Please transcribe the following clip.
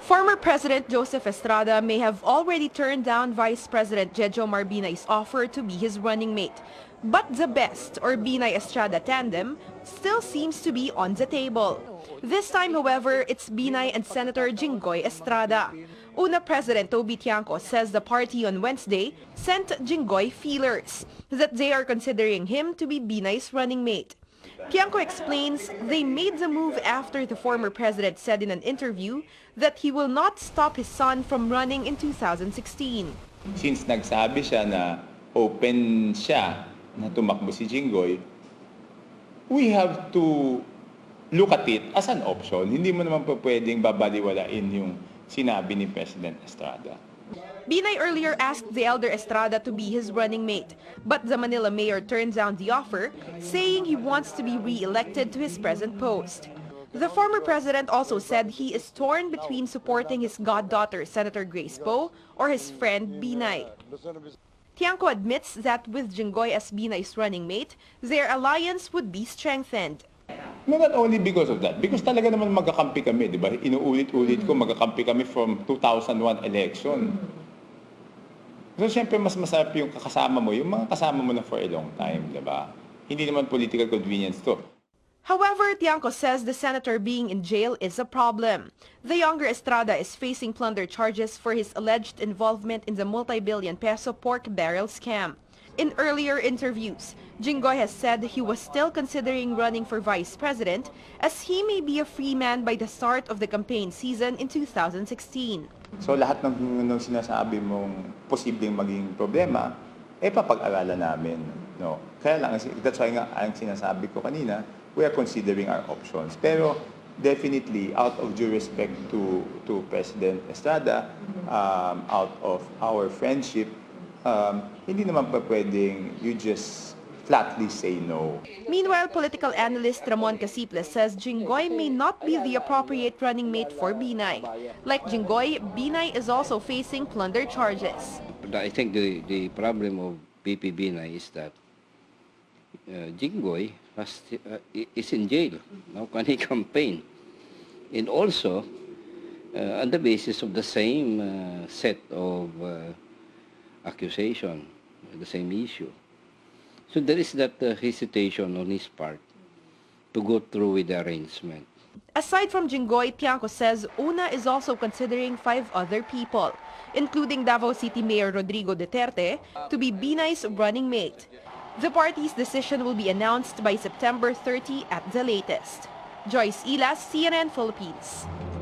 Former President Joseph Estrada may have already turned down Vice President Jejomar Binay's offer to be his running mate. But the best, or Binay-Estrada tandem, still seems to be on the table. This time, however, it's Binay and Senator Jinggoy Estrada. Una President Toby Tiangco says the party on Wednesday sent Jinggoy feelers that they are considering him to be Binay's running mate. Tiangco explains they made the move after the former president said in an interview that he will not stop his son from running in 2016. Since nagsabi siya na open siya na tumakbo si Jinggoy, we have to look at it as an option. Hindi mo naman pa pwedeng babaliwalain yung sinabi ni President Estrada. Binay earlier asked the elder Estrada to be his running mate, but the Manila mayor turned down the offer, saying he wants to be re-elected to his present post. The former president also said he is torn between supporting his goddaughter, Senator Grace Poe, or his friend Binay. Tiangco admits that with Jinggoy as Binay's running mate, their alliance would be strengthened. No, not only because of that. Because talaga naman magkakampi kami, di ba? Inuulit-ulit ko, magkakampi kami from 2001 election. So, siyempre, mas masarap yung kasama mo, yung mga kasama mo na for a long time, di ba? Hindi naman political convenience to. However, Tiangco says the senator being in jail is a problem. The younger Estrada is facing plunder charges for his alleged involvement in the multi-billion peso pork barrel scam. In earlier interviews, Jinggoy has said he was still considering running for vice president as he may be a free man by the start of the campaign season in 2016. So lahat ng sinasabi mong posibleng maging problema, papag-aralan namin. No? Kaya lang, that's why nga ang sinasabi ko kanina, we are considering our options. Pero definitely, out of due respect to President Estrada, out of our friendship, hindi naman pa pwedeng you just flatly say no. Meanwhile, political analyst Ramon Casiple says Jinggoy may not be the appropriate running mate for Binay. Like Jinggoy, Binay is also facing plunder charges. I think the problem of PP Binay is that Jinggoy is in jail. How can he campaign? And also, on the basis of the same set of accusation, the same issue. So there is that hesitation on his part to go through with the arrangement. Aside from Jinggoy, Tiangco says Una is also considering 5 other people, including Davao City Mayor Rodrigo Duterte, to be Binay's running mate. The party's decision will be announced by September 30 at the latest. Joyce Ilas, CNN Philippines.